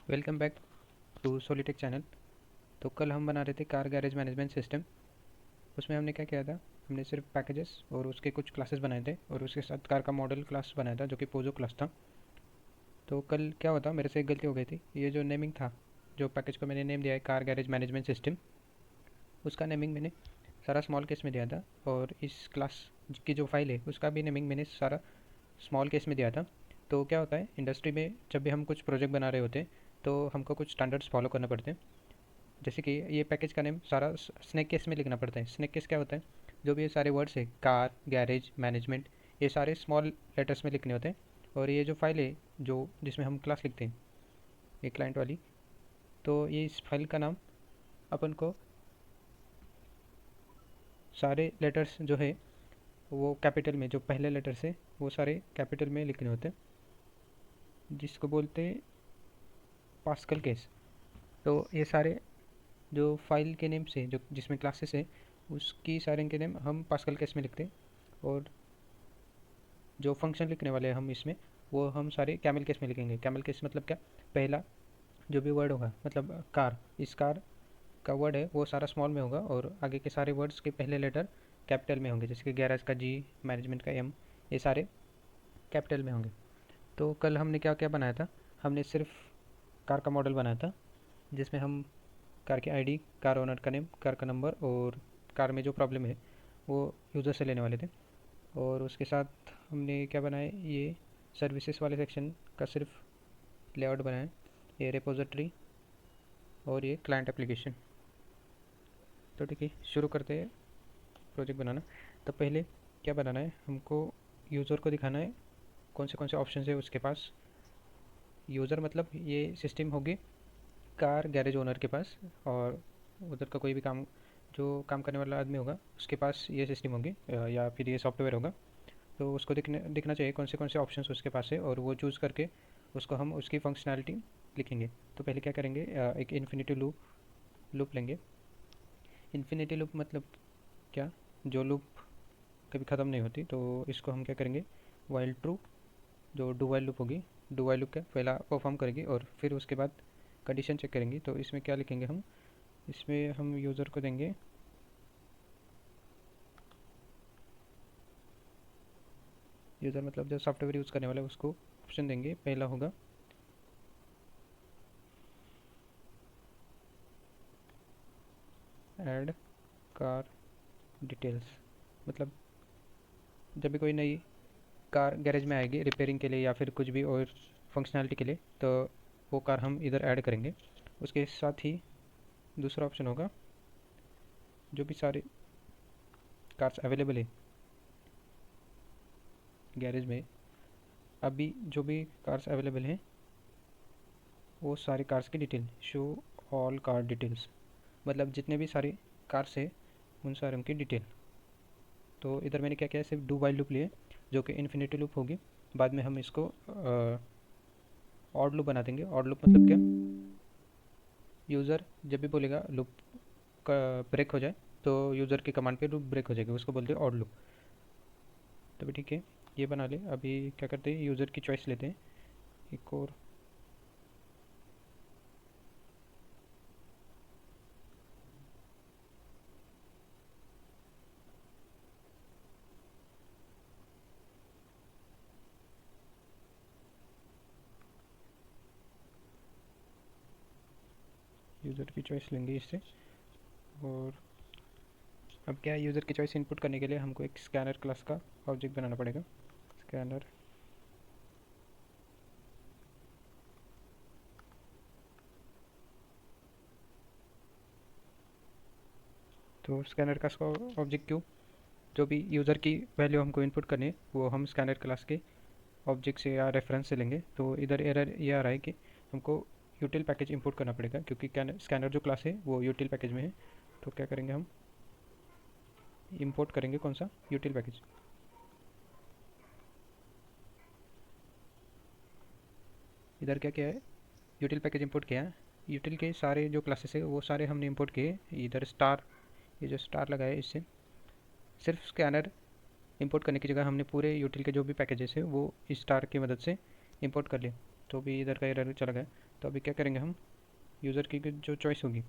Welcome back to Solitech channel. तो कल हम बना रहे थे कार गैरेज मैनेजमेंट सिस्टम। उसमें हमने क्या किया था, हमने सिर्फ पैकेजेस और उसके कुछ क्लासेस बनाए थे और उसके साथ कार का मॉडल क्लास बनाया था जो कि पोजो क्लास था। तो कल क्या हुआ था, मेरे से एक गलती हो गई थी। ये जो नेमिंग था, जो पैकेज को मैंने नेम दिया है कार गैरेज मैनेजमेंट सिस्टम, उसका नेमिंग मैंने सारा स्मॉल केस में दिया था। और इस क्लास की जो फाइल है उसका भी नेमिंग मैंने सारा स्मॉल केस में दिया था। तो क्या होता है इंडस्ट्री में, जब भी हम कुछ प्रोजेक्ट बना रहे होते हैं तो हमको कुछ स्टैंडर्ड्स फॉलो करना पड़ते हैं। जैसे कि ये पैकेज का नेम सारा स्नैक केस में लिखना पड़ता है। स्नैक केस क्या होता है, जो भी ये सारे वर्ड्स है कार गैरेज मैनेजमेंट, ये सारे स्मॉल लेटर्स में लिखने होते हैं। और ये जो फाइल है जो जिसमें हम क्लास लिखते हैं, ये क्लाइंट वाली, तो ये इस फाइल का नाम अपन को सारे लेटर्स जो है वो कैपिटल में, जो पहले लेटर्स है वो सारे कैपिटल में लिखने होते हैं, जिसको बोलते हैं पास्कल केस। तो ये सारे जो फाइल के नेम से, जो जिसमें क्लासेस है, उसकी सारे के नेम हम पास्कल केस में लिखते हैं। और जो फंक्शन लिखने वाले हैं हम इसमें, वो हम सारे कैमल केस में लिखेंगे। कैमल केस मतलब क्या, पहला जो भी वर्ड होगा, मतलब कार, इस कार का वर्ड है वो सारा स्मॉल में होगा और आगे के सारे वर्ड्स के पहले लेटर कैपिटल में होंगे। जैसे कि गैरेज का जी, मैनेजमेंट का एम, ये सारे कैपिटल में होंगे। तो कल हमने क्या क्या बनाया था, हमने सिर्फ कार का मॉडल बनाया था, जिसमें हम कार की आईडी, कार ओनर का नेम, कार का नंबर और कार में जो प्रॉब्लम है वो यूज़र से लेने वाले थे। और उसके साथ हमने क्या बनाया, ये सर्विसेज वाले सेक्शन का सिर्फ लेआउट बनाया, ये रिपोजिटरी और ये क्लाइंट एप्लीकेशन। तो ठीक है, शुरू करते हैं प्रोजेक्ट बनाना। तो पहले क्या बनाना है, हमको यूज़र को दिखाना है कौन से ऑप्शन है उसके पास। यूज़र मतलब ये सिस्टम होगी कार गैरेज ओनर के पास, और उधर का कोई भी काम, जो काम करने वाला आदमी होगा उसके पास ये सिस्टम होगी या फिर ये सॉफ्टवेयर होगा। तो उसको दिखना चाहिए कौन से ऑप्शंस उसके पास है, और वो चूज़ करके उसको हम उसकी फंक्शनैलिटी लिखेंगे। तो पहले क्या करेंगे, एक इन्फिनिटी लूप लेंगे। इन्फिनिटी लूप मतलब क्या, जो लूप कभी ख़त्म नहीं होती। तो इसको हम क्या करेंगे, वाइल ट्रू, जो डू वाइल लूप होगी, डू वाइल लूप का पहला परफॉर्म करेंगे और फिर उसके बाद कंडीशन चेक करेंगे। तो इसमें क्या लिखेंगे हम, इसमें हम यूज़र को देंगे, यूज़र मतलब जो सॉफ्टवेयर यूज़ करने वाला है उसको ऑप्शन देंगे। पहला होगा ऐड कार डिटेल्स, मतलब जब भी कोई नई कार गैरेज में आएगी रिपेयरिंग के लिए या फिर कुछ भी और फंक्शनैलिटी के लिए, तो वो कार हम इधर ऐड करेंगे। उसके साथ ही दूसरा ऑप्शन होगा, जो भी सारे कार्स अवेलेबल है गैरेज में, अभी जो भी कार्स अवेलेबल हैं वो सारे कार्स की detail, show all car details, मतलब जितने भी सारे कार्स है उन सारों की डिटेल। तो इधर मैंने क्या किया है, सिर्फ डू वाइल लूप लिए जो कि इन्फिनिटी लूप होगी। बाद में हम इसको ऑड लूप बना देंगे। ऑड लूप मतलब क्या, यूज़र जब भी बोलेगा लूप का ब्रेक हो जाए तो यूज़र की कमांड पे लूप ब्रेक हो जाएगी, उसको बोलते हैं ऑड लूप। तभी ठीक है, ये बना ले। अभी क्या करते हैं, यूज़र की चॉइस लेते हैं एक और। यूज़र की चॉइस लेंगे इससे। और अब क्या है, यूज़र की चॉइस इनपुट करने के लिए हमको एक स्कैनर क्लास का ऑब्जेक्ट बनाना पड़ेगा, स्कैनर। तो स्कैनर क्लास का ऑब्जेक्ट क्यों, जो भी यूज़र की वैल्यू हमको इनपुट करनी है वो हम स्कैनर क्लास के ऑब्जेक्ट से या रेफरेंस से लेंगे। तो इधर एरर ये आ रहा है कि हमको यूटिल पैकेज इंपोर्ट करना पड़ेगा, क्योंकि स्कैनर जो क्लास है वो यूटिल पैकेज में है। तो क्या करेंगे, हम इंपोर्ट करेंगे कौन सा, यूटिल पैकेज। इधर क्या किया है, यूटिल पैकेज इंपोर्ट किया है। यूटिल के सारे जो क्लासेस है वो सारे हमने इंपोर्ट किए। इधर स्टार, ये जो स्टार लगा है इससे सिर्फ स्कैनर इंपोर्ट करने की जगह हमने पूरे यूटिल के जो भी पैकेजेस है वो इस स्टार की मदद से इंपोर्ट कर लिए। तो भी इधर का एरर चला गया। तो अभी क्या करेंगे हम, यूज़र की जो चॉइस होगी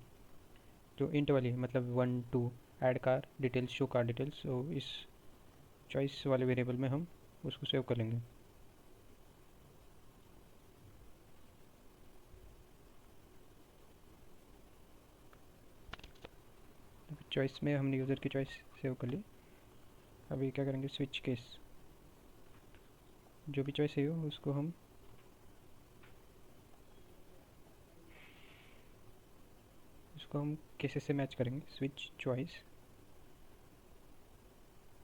जो इंट वाली है, मतलब 1 2 add car details show car details, तो इस चॉइस वाले वेरिएबल में हम उसको सेव कर लेंगे। चॉइस में हमने यूज़र की चॉइस सेव कर ली। अभी क्या करेंगे, स्विच केस, जो भी चॉइस है हो उसको हम केसेस से मैच करेंगे, स्विच चॉइस।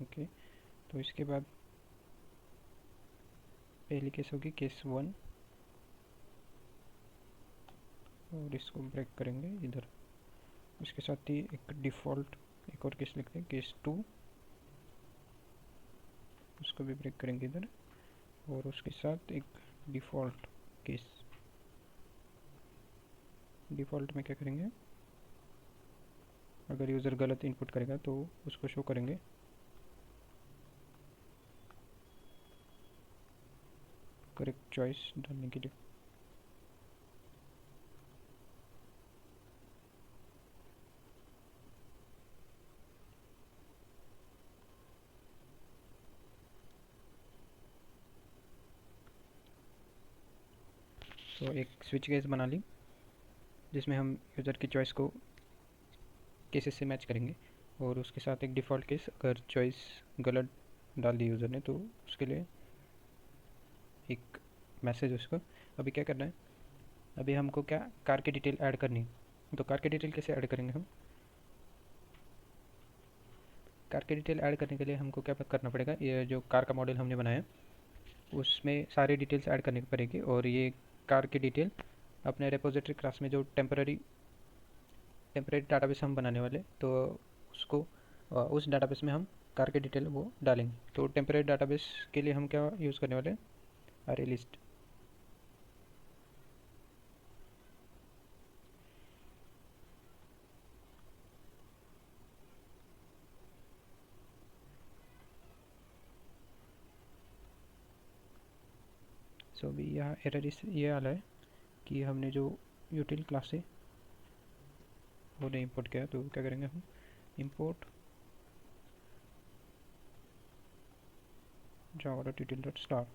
ओके, तो इसके बाद पहली केस होगी केस 1, और इसको ब्रेक करेंगे इधर। उसके साथ ही एक डिफ़ॉल्ट एक और केस लिखते हैं, केस 2, उसको भी ब्रेक करेंगे इधर। और उसके साथ एक डिफ़ॉल्ट केस, डिफ़ॉल्ट में क्या करेंगे, अगर यूज़र गलत इनपुट करेगा तो उसको शो करेंगे। करेक्ट चॉइस डालने के लिए। तो एक स्विच केस बना ली जिसमें हम यूज़र की चॉइस को केसेस से मैच करेंगे, और उसके साथ एक डिफ़ॉल्ट केस, अगर चॉइस गलत डाल दी यूज़र ने तो उसके लिए एक मैसेज उसको। अभी क्या करना है, अभी हमको क्या कार की डिटेल ऐड करनी है। तो कार की डिटेल कैसे ऐड करेंगे हम, कार की डिटेल ऐड करने के लिए हमको क्या करना पड़ेगा, ये जो कार का मॉडल हमने बनाया उसमें सारी डिटेल्स ऐड करनी पड़ेगी। और ये कार की डिटेल अपने रेपोजिटरी क्लास में जो टेम्परेरी डाटाबेस हम बनाने वाले, तो उसको उस डाटाबेस में हम कार के डिटेल वो डालेंगे। तो टेम्परेरी डाटाबेस के लिए हम क्या यूज़ करने वाले हैं, अरे लिस्ट। सो अभी यहाँ एरर इस ये आ रहा है कि हमने जो यूटिल क्लास से वो नहीं इंपोर्ट किया। तो क्या करेंगे हम, import Java dot यूटिल dot star.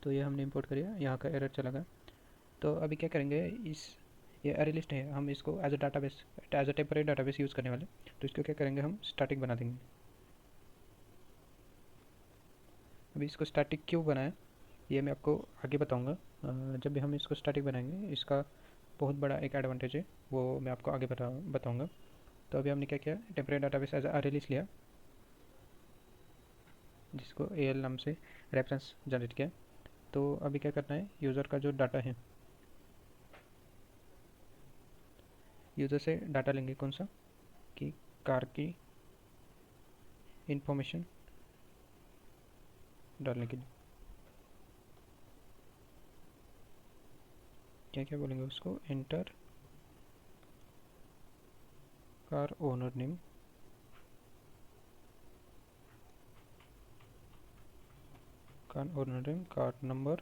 तो ये हमने इंपोर्ट किया, यहाँ का एरर चला गया। तो अभी क्या करेंगे, इस ये अरे लिस्ट है, हम इसको as a database, as a temporary database use करने वाले। तो इसको क्या करेंगे, हम स्टैटिक बना देंगे। अभी इसको स्टैटिक क्यों बनाया ये मैं आपको आगे बताऊंगा। जब भी हम इसको स्टैटिक बनाएंगे, इसका बहुत बड़ा एक एडवांटेज है, वो मैं आपको आगे बताऊंगा। तो अभी हमने क्या किया, टेम्परेरी डाटाबेस एज अरे लिस्ट लिया, जिसको AL नाम से रेफरेंस जनरेट किया। तो अभी क्या करना है, यूज़र का जो डाटा है, यूज़र से डाटा लेंगे कौन सा, कि कार की इंफॉर्मेशन डालने के लिए क्या क्या बोलेंगे उसको, enter car owner name, car owner name, car number,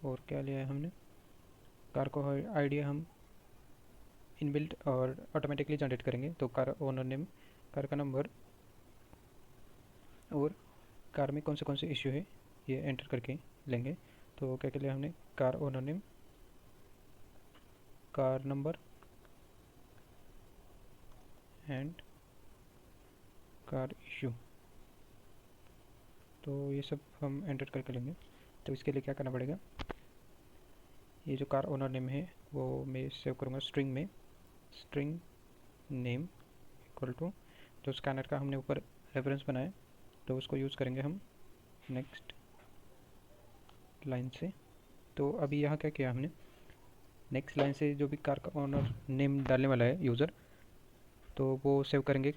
और क्या लिया है हमने, कार को आईडी हम इनबिल्ट और ऑटोमेटिकली जनरेट करेंगे। तो कार ओनर नेम, कार का नंबर, और कार में कौन से इशू है ये एंटर करके लेंगे। तो क्या क्या लिया हमने, car owner name, car number and car issue. तो ये सब हम एंटर करके लेंगे। तो इसके लिए क्या करना पड़ेगा, ये जो कार ओनर नेम है वो मैं सेव करूँगा स्ट्रिंग में, स्ट्रिंग नेम इक्वल टू जो स्कैनर का हमने ऊपर रेफरेंस बनाया, तो उसको यूज़ करेंगे हम नेक्स्ट लाइन से। तो अभी यहाँ क्या किया हमने, नेक्स्ट लाइन से जो भी कार का ओनर नेम डालने वाला है यूज़र, तो वो सेव करेंगे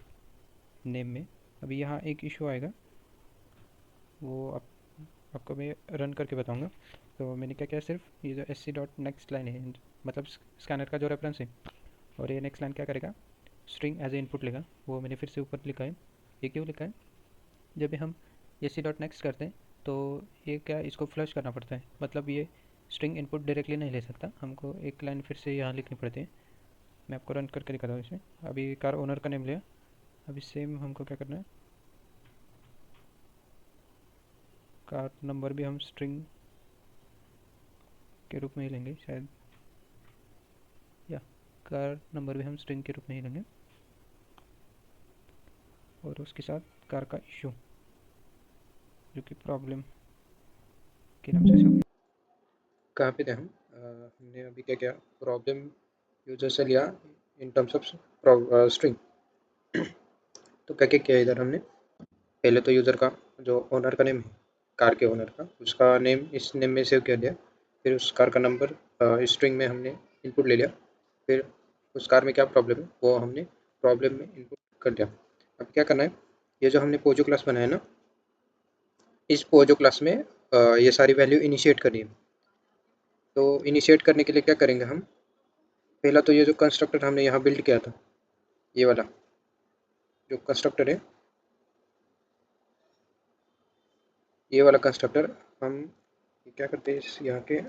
नेम में। अभी यहाँ एक इशू आएगा, वो आपको मैं रन करके बताऊंगा। तो मैंने क्या किया, सिर्फ ये जो sc.next लाइन है, मतलब स्कैनर का जो रेफरेंस है, और ये नेक्स्ट लाइन क्या करेगा, स्ट्रिंग एज ए इनपुट लेगा। वो मैंने फिर से ऊपर लिखा है। ये क्यों लिखा है, जब भी हम sc.next करते हैं तो ये क्या, इसको फ्लश करना पड़ता है, मतलब ये स्ट्रिंग इनपुट डायरेक्टली नहीं ले सकता, हमको एक लाइन फिर से यहाँ लिखनी पड़ती है। मैं आपको रन करके दिखाता हूँ इसमें। अभी कार ओनर का नेम लिया, अभी सेम हमको क्या करना है, कार नंबर भी हम स्ट्रिंग के रूप में ही लेंगे शायद, या कार नंबर भी हम स्ट्रिंग के रूप में ही लेंगे, और उसके साथ कार का इशू जो कि प्रॉब्लम के नाम से शो। कहाँ पे थे हम? हमने अभी क्या किया, प्रॉब्लम यूजर से लिया इन टर्म्स ऑफ स्ट्रिंग। तो क्या क्या किया इधर हमने, पहले तो यूज़र का जो ओनर का नेम है, कार के ओनर का, उसका नेम इस नेम में सेव कर दिया। फिर उस कार का नंबर स्ट्रिंग में हमने इनपुट ले लिया। फिर उस कार में क्या प्रॉब्लम है वो हमने प्रॉब्लम में इनपुट कर दिया। अब क्या करना है, ये जो हमने पोजो क्लास बनाया ना, इस पोजो क्लास में ये सारी वैल्यू इनिशिएट करनी है। तो इनिशिएट करने के लिए क्या करेंगे हम, पहला तो ये जो कंस्ट्रक्टर हमने यहाँ बिल्ड किया था, ये वाला जो कंस्ट्रक्टर है, ये वाला कंस्ट्रक्टर हम क्या करते हैं, इस यहाँ के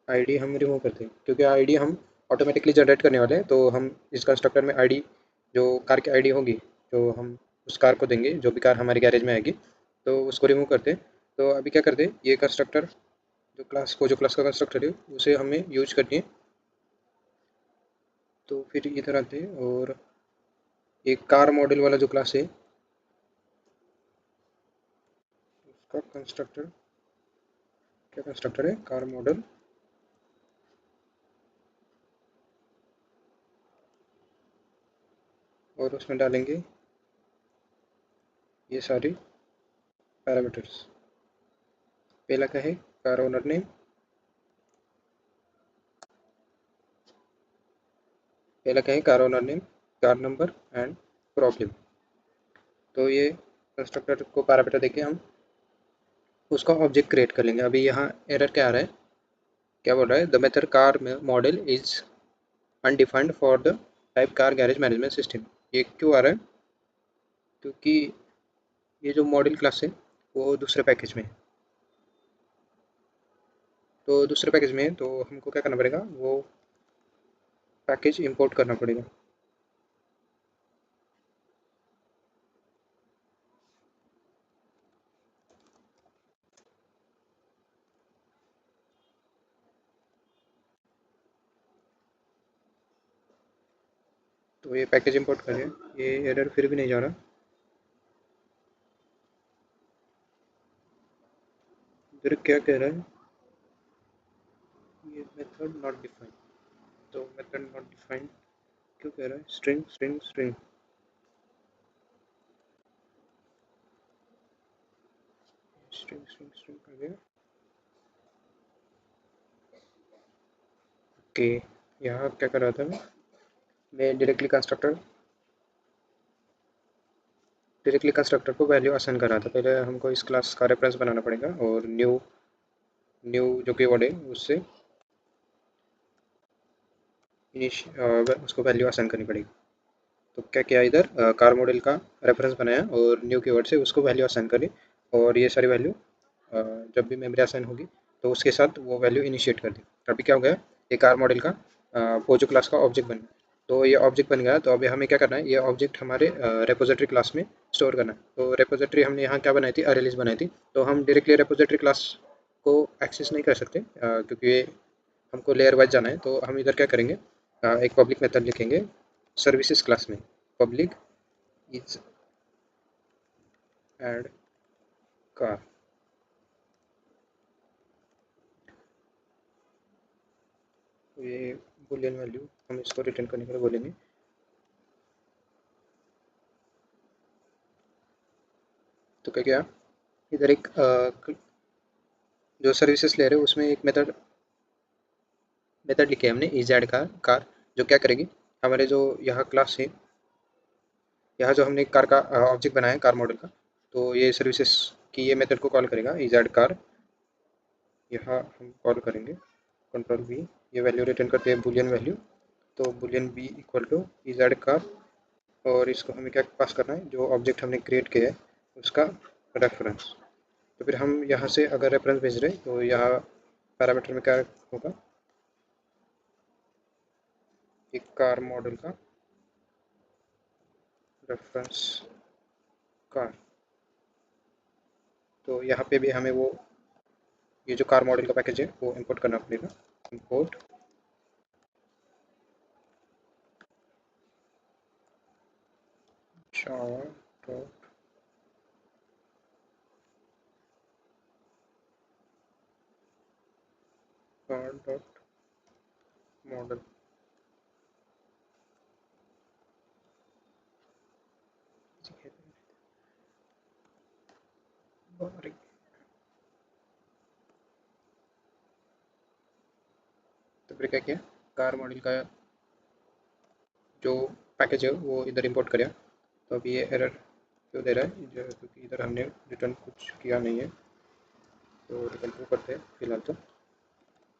आईडी हम रिमूव करते हैं, क्योंकि आईडी हम ऑटोमेटिकली जनरेट करने वाले हैं। तो हम इस कंस्ट्रक्टर में आईडी, जो कार की आईडी होगी, जो हम उस कार को देंगे, जो भी कार हमारे गैरेज में आएगी, तो उसको रिमूव करते हैं। तो अभी क्या करते हैं, ये कंस्ट्रक्टर जो क्लास का कंस्ट्रक्टर है उसे हमें यूज करनी है। तो फिर इधर आते हैं और एक कार मॉडल वाला जो क्लास है उसका कंस्ट्रक्टर, क्या कंस्ट्रक्टर है, कार मॉडल, और उसमें डालेंगे ये सारी पैरामीटर्स। पहला क्या है, कार ओनर नेम, पहला क्या है, car owner name, car number and problem. तो ये कंस्ट्रक्टर को पैरामीटर देके हम उसका ऑब्जेक्ट क्रिएट कर लेंगे। अभी यहाँ एरर क्या आ रहा है, क्या बोल रहा है, the method car model is undefined for the type car garage management system. ये क्यों आ रहा है, क्योंकि ये जो मॉडल क्लास है वो दूसरे पैकेज में है। तो दूसरे पैकेज में है तो हमको क्या करना पड़ेगा, वो पैकेज इंपोर्ट करना पड़ेगा। तो ये पैकेज इंपोर्ट करें, ये एरर फिर भी नहीं जा रहा, फिर क्या कह रहा है, ये मेथड नॉट डिफाइंड। तो मेथड नॉट डिफाइंड क्यों कह रहा है, string string string, string string string कर गया। ओके, यहाँ क्या कर रहा था मैं डायरेक्टली कंस्ट्रक्टर को वैल्यू असाइन कर रहा था। पहले हमको इस क्लास का रेफरेंस बनाना पड़ेगा और न्यू न्यू जो कीवर्ड है उससे उसको वैल्यू असाइन करनी पड़ेगी। तो क्या किया, इधर कार मॉडल का रेफरेंस बनाया और न्यू कीवर्ड से उसको वैल्यू असाइन करी, और ये सारी वैल्यू जब भी मेमोरी असाइन होगी तो उसके साथ वो वैल्यू इनिशिएट कर दी। अभी क्या हो गया, ये कार मॉडल का पोजो क्लास का ऑब्जेक्ट बन गया। तो ये ऑब्जेक्ट बन गया, तो अभी हमें क्या करना है, ये ऑब्जेक्ट हमारे रेपोजिटरी क्लास में स्टोर करना है। तो रेपोजिटरी हमने यहाँ क्या बनाई थी, अरे लिस्ट बनाई थी। तो हम डायरेक्टली रेपोजिटरी क्लास को एक्सेस नहीं कर सकते, क्योंकि ये हमको लेयर वाइज जाना है। तो हम इधर क्या करेंगे, एक पब्लिक मेथड लिखेंगे सर्विसेज क्लास में, पब्लिक इज ऐड कार। तो ये बुलियन वैल्यू हम इसको रिटर्न करने के लिए बोलेंगे। तो क्या किया, इधर एक जो सर्विसेज ले रहे हो उसमें एक मेथड मेथड लिखे हमने इज ऐड कार, जो क्या करेगी, हमारे जो यहाँ क्लास है, यहाँ जो हमने कार का ऑब्जेक्ट बनाया है कार मॉडल का, तो ये सर्विसेज की ये मेथड को कॉल करेगा इज ऐड कार। यहाँ हम कॉल करेंगे कंट्रोल वी, ये वैल्यू रिटर्न करते हैं बुलियन वैल्यू। तो boolean B equal to is add car, और इसको हमें क्या पास करना है, जो ऑब्जेक्ट हमने क्रिएट किया है उसका रेफरेंस। तो फिर हम यहाँ से अगर रेफरेंस भेज रहे हैं तो यहाँ पैरामीटर में क्या होगा, एक कार मॉडल का रेफरेंस कार। तो यहाँ पे भी हमें वो ये जो कार मॉडल का पैकेज है वो इंपोर्ट करना पड़ेगा। Import Java dot car dot model. तो फिर क्या किया, कार मॉडल का जो पैकेज है वो इधर इंपोर्ट करें। तो अभी ये एरर क्यों दे रहा है, क्योंकि इधर हमने रिटर्न कुछ किया नहीं है। तो रिटर्न को करते हैं फिलहाल।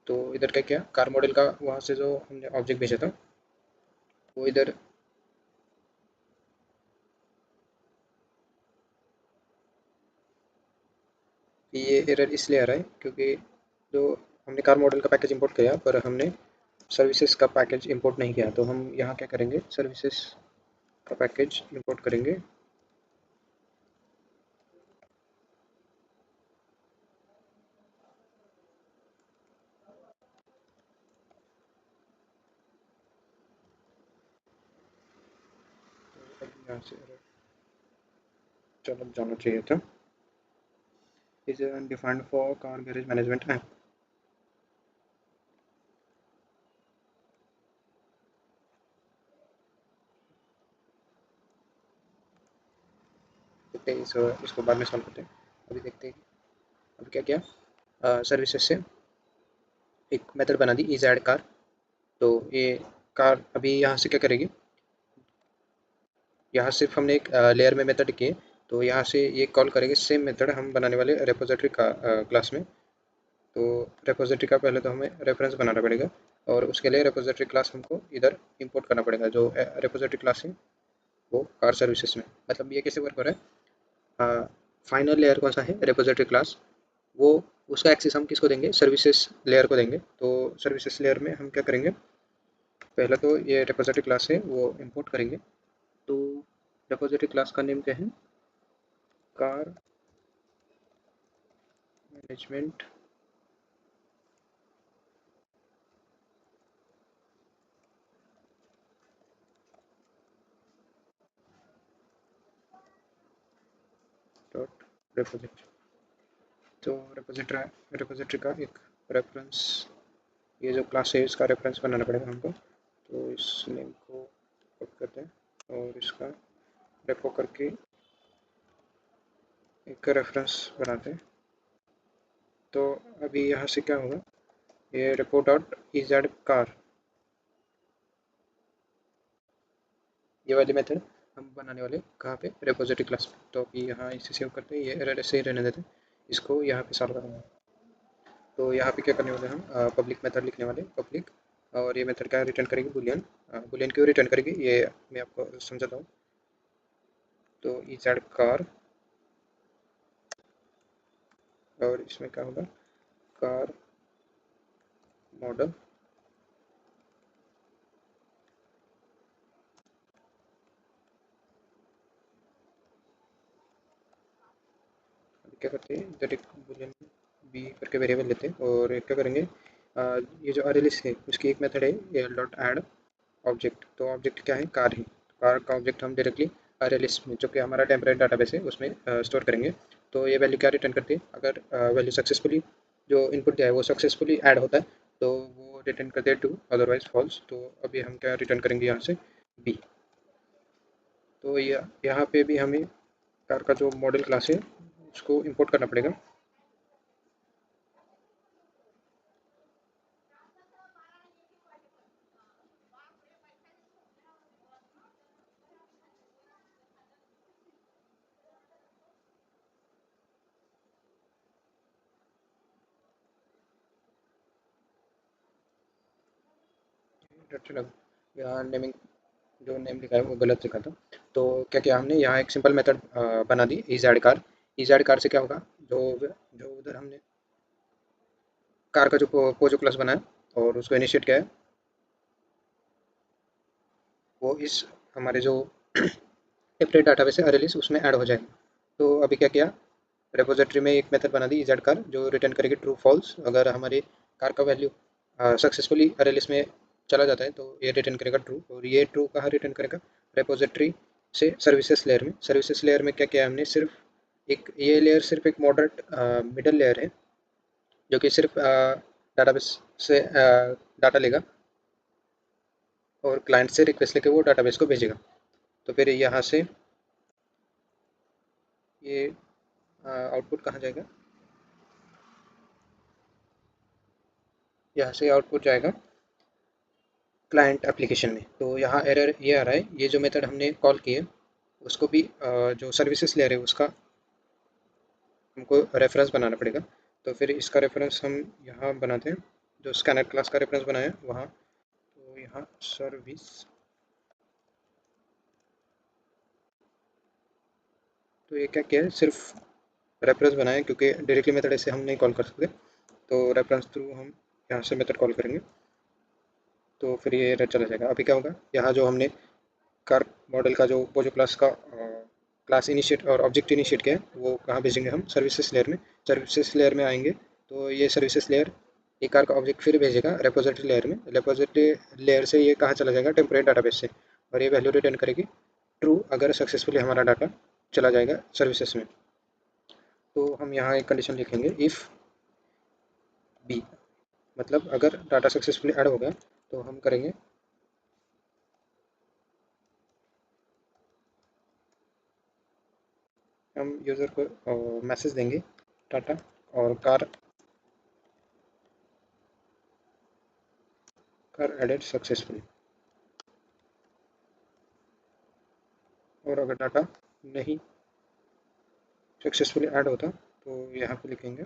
तो इधर क्या किया, कार मॉडल का वहाँ से जो हमने ऑब्जेक्ट भेजा था वो इधर ये एरर इसलिए आ रहा है क्योंकि जो हमने कार मॉडल का पैकेज इंपोर्ट किया पर हमने सर्विसेज का पैकेज इंपोर्ट नहीं किया। तो हम यहाँ क्या करेंगे, सर्विसेज का पैकेज इंपोर्ट करेंगे। अब यहाँ से error चलो जाना चाहिए था। Is undefined for car garage management app. देखते हैं इसको बाद में सॉल्व करते हैं। अभी देखते हैं अभी क्या किया, सर्विसेज से एक मेथड बना दी इज ऐड कार। तो ये कार अभी यहाँ से क्या करेगी, यहाँ सिर्फ हमने एक लेयर में मेथड किए। तो यहाँ से ये कॉल करेंगे सेम मेथड हम बनाने वाले रेपोजिटरी का क्लास में। तो रेपोजिटरी का पहले तो हमें रेफरेंस बनाना पड़ेगा और उसके लिए रेपोजिटरी क्लास हमको इधर इंपोर्ट करना पड़ेगा। जो रेपोजिटरी क्लास है वो कार सर्विसेज में, मतलब ये कैसे वर्क हो रहा है, फाइनल लेयर कौन सा है रेपोजिटरी क्लास, वो उसका एक्सेस हम किसको देंगे, सर्विसेज लेयर को देंगे। तो सर्विसेज लेयर में हम क्या करेंगे, पहले तो ये रेपोजिटरी क्लास है वो इंपोर्ट करेंगे। तो रेपोजिटरी क्लास का नेम क्या है, कार मैनेजमेंट। Dot repository. तो रेपोजिटरी रेपोजिटरी का एक रेफरेंस, ये जो क्लास है इसका रेफरेंस बनाना पड़ेगा हमको। तो इस नेम को कॉपी करते हैं और इसका रेपो करके एक रेफरेंस बनाते हैं। तो अभी यहाँ से क्या होगा, ये रेपो डॉट इजेड कार, ये वाली मेथड हम बनाने वाले कहाँ पे, रेपोजिटरी क्लास पे। तो अभी यहाँ इसे सेव करते हैं, ये एरर ऐसे ही रहने देते हैं, इसको यहाँ पे सॉल्व करेंगे। तो यहाँ पे क्या करने वाले हम, पब्लिक मेथड लिखने वाले पब्लिक, और ये मेथड क्या रिटर्न करेगी, बुलियन। बुलियन क्यों रिटर्न करेगी ये मैं आपको समझाता हूँ। तो इजेड कार, और इसमें क्या होगा, कार मॉडल। क्या करते हैं, इधर एक बूलियन बी करके वेरिएबल लेते हैं और क्या करेंगे, ये जो अरेलिस है उसकी एक मेथड है एल डॉट ऐड ऑब्जेक्ट। तो ऑब्जेक्ट क्या है, कार है। कार का ऑब्जेक्ट हम डायरेक्टली अरेलिस में, जो कि हमारा टेम्परेरी डाटाबेस है, उसमें स्टोर करेंगे। तो ये वैल्यू क्या रिटर्न करती है, अगर वैल्यू सक्सेसफुली जो इनपुट दिया है वो सक्सेसफुली ऐड होता है तो वो रिटर्न करते हैं ट्रू, अदरवाइज फॉल्स। तो अभी हम क्या रिटर्न करेंगे यहाँ से, बी। तो यहाँ पे भी हमें कार का जो मॉडल क्लास है उसको इंपोर्ट करना पड़ेगा। अच्छा लगा, यहाँ नेमिंग जो नेम लिखा है वो गलत लिखा था। तो क्या किया हमने, यहाँ एक सिंपल मेथड बना दी is add car. Is add car से क्या होगा, जो जो उधर हमने कार का जो पोजो क्लास बना है और उसको इनिशिएट किया है, वो इस हमारे जो टेम्पलेट डाटाबेस है अरेलिस उसमें ऐड हो जाएगी। तो अभी क्या किया, रेपोजिटरी में एक मेथड बना दी इजेड कार जो रिटर्न करेगी ट्रू फॉल्स। अगर हमारी कार का वैल्यू सक्सेसफुली अरेलिस में चला जाता है तो ये रिटर्न करेगा ट्रू। और ये ट्रू कहाँ रिटर्न करेगा, रेपोजिटरी से सर्विसेज लेयर में। सर्विसेज लेयर में क्या किया हमने, सिर्फ एक ये लेयर सिर्फ एक मॉडरेट मिडल लेयर है जो कि सिर्फ डाटाबेस से डाटा लेगा और क्लाइंट से रिक्वेस्ट लेके वो डाटाबेस को भेजेगा। तो फिर यहाँ से ये आउटपुट कहाँ जाएगा, यहाँ से आउटपुट जाएगा क्लाइंट एप्लीकेशन में। तो यहाँ एरर ये आ रहा है, ये जो मेथड हमने कॉल किए उसको भी जो सर्विसेज लेयर है उसका हमको रेफरेंस बनाना पड़ेगा। तो फिर इसका रेफरेंस हम यहाँ बनाते हैं, जो स्कैनर क्लास का रेफरेंस बनाया वहाँ। तो यहाँ सर्विस, तो ये क्या किया है, सिर्फ रेफरेंस बनाए क्योंकि डायरेक्टली मेथड ऐसे हम नहीं कॉल कर सकते। तो रेफरेंस थ्रू हम यहाँ से मेथड कॉल करेंगे तो फिर ये एरर चला जाएगा। अभी क्या होगा, यहाँ जो हमने कार मॉडल का जो वो जो क्लास का क्लास इनिशिएट और ऑब्जेक्ट इनिशिएट किया है वो कहाँ भेजेंगे हम, सर्विसेज लेयर में। सर्विसेज लेयर में आएंगे तो ये सर्विसेज लेयर एक कार का ऑब्जेक्ट फिर भेजेगा रेपोजिटरी लेयर में। रेपोजिटरी लेयर से ये कहाँ चला जाएगा, टेम्परेरी डाटाबेस से, और ये वैल्यू रिटर्न करेगी ट्रू अगर सक्सेसफुली हमारा डाटा चला जाएगा सर्विसेज में। तो हम यहाँ एक कंडीशन लिखेंगे, इफ़ बी, मतलब अगर डाटा सक्सेसफुली ऐड हो गया तो हम करेंगे हम यूज़र को मैसेज देंगे डाटा और कार एडेड सक्सेसफुली। और अगर डाटा नहीं सक्सेसफुली ऐड होता तो यहाँ पे लिखेंगे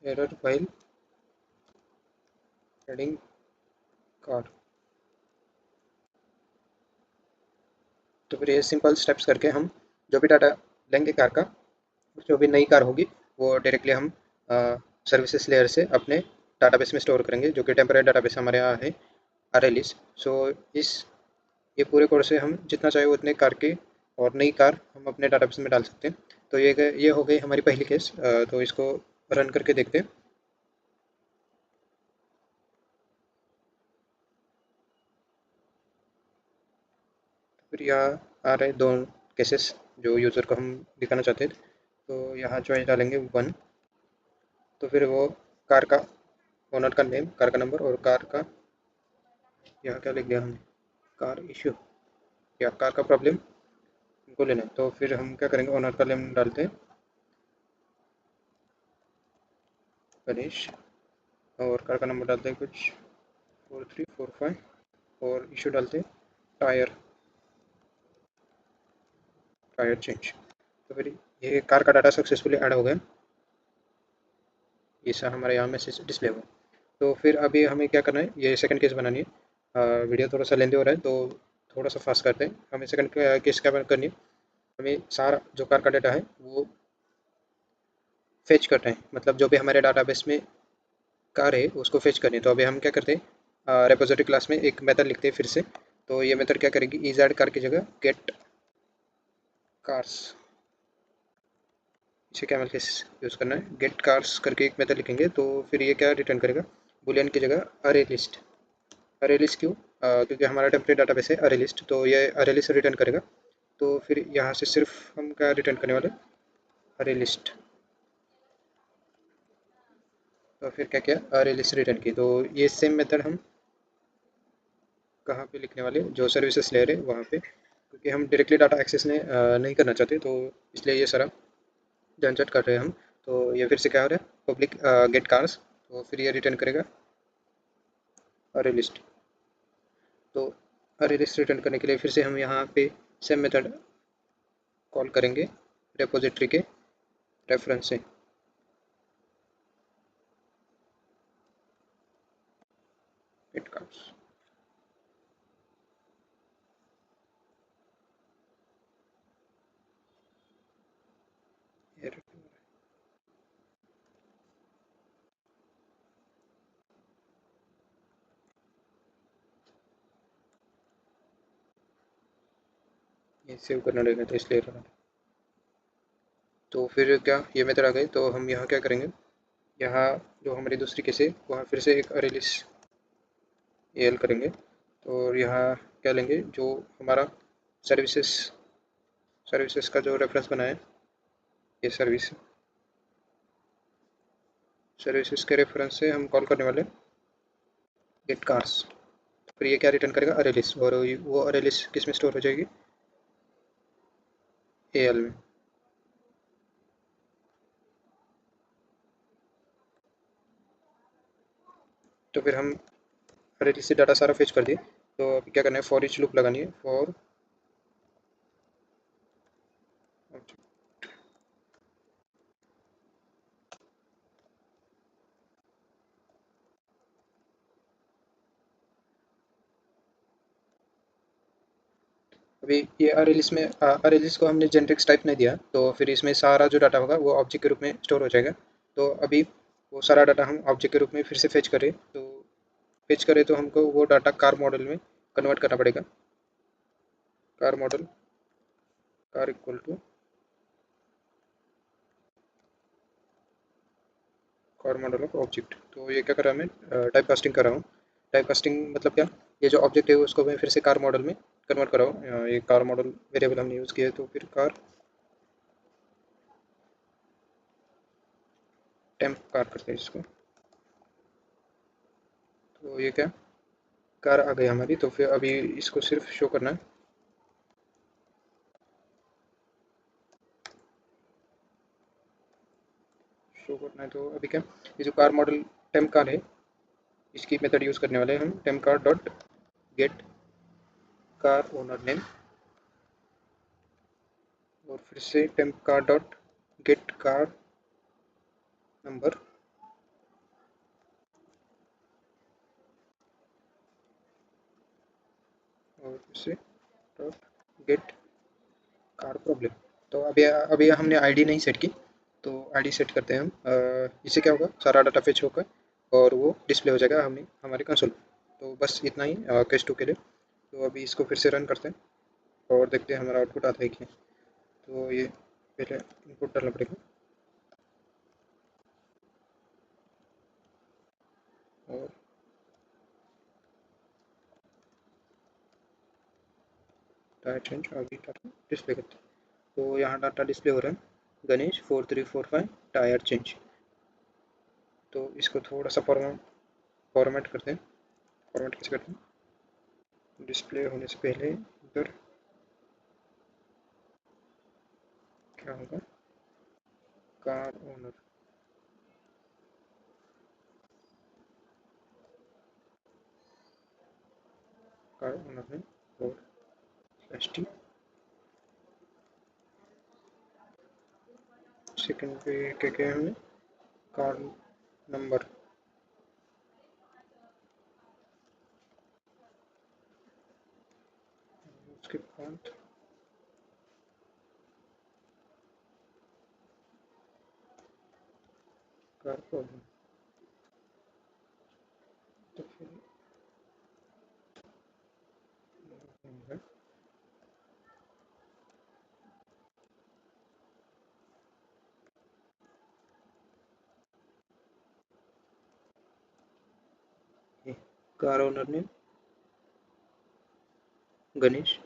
एरर व्हाइल एडिंग कार। तो फिर ये सिंपल स्टेप्स करके हम जो भी डाटा लेंगे कार का, जो भी नई कार होगी वो डायरेक्टली हम सर्विसेज लेयर से अपने डाटाबेस में स्टोर करेंगे जो कि टेम्परेरी डाटाबेस हमारे यहाँ है अरेलिस। सो इस ये पूरे कोड से हम जितना चाहे उतने कार के और नई कार हम अपने डाटाबेस में डाल सकते हैं। तो ये हो गई हमारी पहली केस। तो इसको रन करके देखते हैं। फिर यहाँ आ रहे दो केसेस जो यूज़र को हम दिखाना चाहते हैं। तो यहाँ चॉइस डालेंगे 1। तो फिर वो कार का ओनर का नेम, कार का नंबर और कार का, यहाँ क्या लिख दिया हमने, कार इशू या कार का प्रॉब्लम उनको लेना है। तो फिर हम क्या करेंगे, ओनर का नेम डालते हैं गणेश और कार का नंबर डालते हैं कुछ 4345 और इशू डालते हैं टायर टायर चेंज। तो फिर ये कार का डाटा सक्सेसफुली ऐड हो गया, ऐसा हमारे यहाँ मैसेज डिस्प्ले हुआ। तो फिर अभी हमें क्या करना है, ये सेकंड केस बनानी है। वीडियो थोड़ा सा लेंदी हो रहा है तो थोड़ा सा फास्ट करते हैं। हमें सेकंड केस क्या करनी है, हमें सारा जो कार का डाटा है वो फेच करना है, मतलब जो भी हमारे डाटाबेस में कार है उसको फेच करनी है। तो अभी हम क्या करते हैं, रेपोजिटरी क्लास में एक मेथड लिखते हैं फिर से। तो ये मेथड क्या करेगी, इज़ कार की जगह गेट कार्स, इसे कैमल केस यूज़ करना है। गेट कार्स करके एक मेथड लिखेंगे तो फिर ये क्या रिटर्न करेगा, बुलियन की जगह अरे लिस्ट। अरे लिस्ट क्यों, क्योंकि हमारा टेम्पलेट डाटाबेस है अरे लिस्ट, तो ये अरे लिस्ट रिटर्न करेगा। तो फिर यहाँ से सिर्फ हम क्या रिटर्न करने वाले, अरे लिस्ट। तो फिर क्या किया, अरे लिस्ट रिटर्न की। तो ये सेम मेथड हम कहाँ पे लिखने वाले, जो सर्विसेज ले रहे हैं वहाँ पे, क्योंकि हम डायरेक्टली डाटा एक्सेस नहीं करना चाहते तो इसलिए ये सारा झंझट कर रहे हैं हम। तो ये फिर से क्या हो रहा है, पब्लिक गेट कार्स, तो फिर ये रिटर्न करेगा अरे लिस्ट। तो अरे लिस्ट रिटर्न करने के लिए फिर से हम यहाँ पे सेम मेथड कॉल करेंगे रेपोजिटरी के रेफरेंस से। गेट कार्स ये सेव करना रहेगा तो इसलिए रहा। तो फिर क्या ये मेथड आ गई, तो हम यहाँ क्या करेंगे, यहाँ जो हमारी दूसरी केस है वहाँ फिर से एक अरे लिस्ट एल करेंगे। और यहाँ क्या लेंगे, जो हमारा सर्विसेज सर्विसेज का जो रेफरेंस बना है, ये सर्विसेज के रेफरेंस से हम कॉल करने वाले गेट कार्स। फिर ये क्या रिटर्न करेगा, अरे लिस्ट, और वो अरे लिस्ट किस में स्टोर हो जाएगी, एल में। तो फिर हम अरे लिस्ट से डाटा सारा फेच कर दिए। तो अभी क्या करना है, फॉर ईच लूप लगानी है, फॉर अभी ये अरे लिस्ट में अरे लिस्ट को हमने जेनरिक्स टाइप नहीं दिया, तो फिर इसमें सारा जो डाटा होगा वो ऑब्जेक्ट के रूप में स्टोर हो जाएगा। तो अभी वो सारा डाटा हम ऑब्जेक्ट के रूप में फिर से फेच करें, तो फेच करें तो हमको वो डाटा कार मॉडल में कन्वर्ट करना पड़ेगा। Car model, car equal to car model of object. तो ये क्या कर रहा है, मैं टाइप कास्टिंग कर रहा हूँ। टाइप कास्टिंग मतलब क्या, ये जो ऑब्जेक्ट है उसको मैं फिर से कार मॉडल में कन्वर्ट कर रहा हूँ। ये कार मॉडल वेरिएबल हमने यूज़ किया है, तो फिर कार टेम्प कार करते हैं इसको। तो ये क्या, कार आ गई हमारी। तो फिर अभी इसको सिर्फ शो करना है, शो करना है। तो अभी क्या, ये जो कार मॉडल टेम्प कार है, इसकी मेथड यूज़ करने वाले हैं हम, temp car dot gate car owner name, और फिर से temp car dot gate car number, और फिर से डॉट गेट कार प्रॉब्लम। तो अभी अभी हमने आईडी नहीं सेट की, तो आईडी सेट करते हैं हम। इससे क्या होगा, सारा डाटा फेच होकर और वो डिस्प्ले हो जाएगा हमें हमारे कंसोल। तो बस इतना ही केस 2 के लिए। तो अभी इसको फिर से रन करते हैं और देखते हैं हमारा आउटपुट आता है कि नहीं। तो ये पहले इनपुट डालना पड़ेगा, और टायर चेंज अभी डाटा डिस्प्ले करते हैं। तो यहाँ डाटा डिस्प्ले हो रहा है, गणेश 4345 टायर चेंज। तो इसको थोड़ा सा फॉर्मेट करते हैं। फॉर्मेट कैसे करते हैं, डिस्प्ले होने से पहले इधर क्या होगा, car owner, car owner name और एस टी। सेकंड पे क्या क्या है हमने, कार नंबर, उसके बाद कार प्रॉब्लम। तो फिर ये कार ओनर नेम गणेश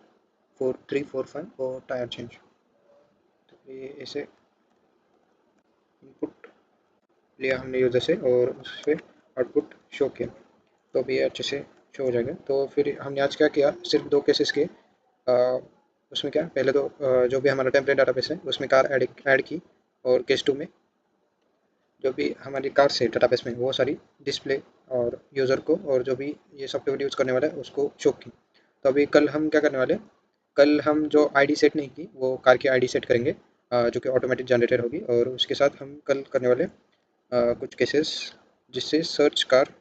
4345 और टायर चेंज। तो ये ऐसे इनपुट लिया हमने यूज़र से और उस पर आउटपुट शो किया। तो अभी ये अच्छे से शो हो जाएगा। तो फिर हमने आज क्या किया, सिर्फ दो केसेस के। उसमें क्या, पहले तो जो भी हमारा टेम्पलेट डाटाबेस है उसमें कार ऐड की, और केस 2 में जो भी हमारी कार से डाटाबेस में वो सारी डिस्प्ले और यूज़र को और जो भी ये सॉफ्टवेयर यूज़ करने वाला है उसको शो की। तो अभी कल हम क्या करने वाले हैं, कल हम जो आईडी सेट नहीं की वो कार की आईडी सेट करेंगे, जो कि ऑटोमेटिक जनरेटर होगी। और उसके साथ हम कल करने वाले कुछ केसेस, जिससे सर्च कार,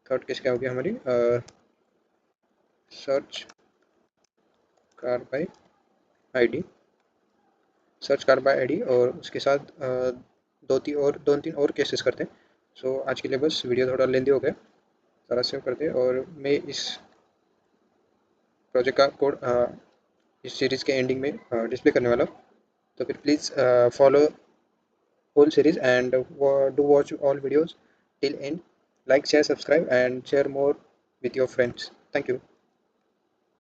थर्ड केस क्या होगी हमारी, search car bye ID, search car bye ID. और उसके साथ दो तीन और केसेस करते हैं। सो आज के लिए बस, वीडियो थोड़ा लेंदी हो गया, सारा सेव करते हैं। और मैं इस प्रोजेक्ट का कोड इस सीरीज़ के एंडिंग में डिस्प्ले करने वाला हूँ। तो फिर please follow whole series and do watch all videos till end. Like, share, subscribe, and share more with your friends. Thank you.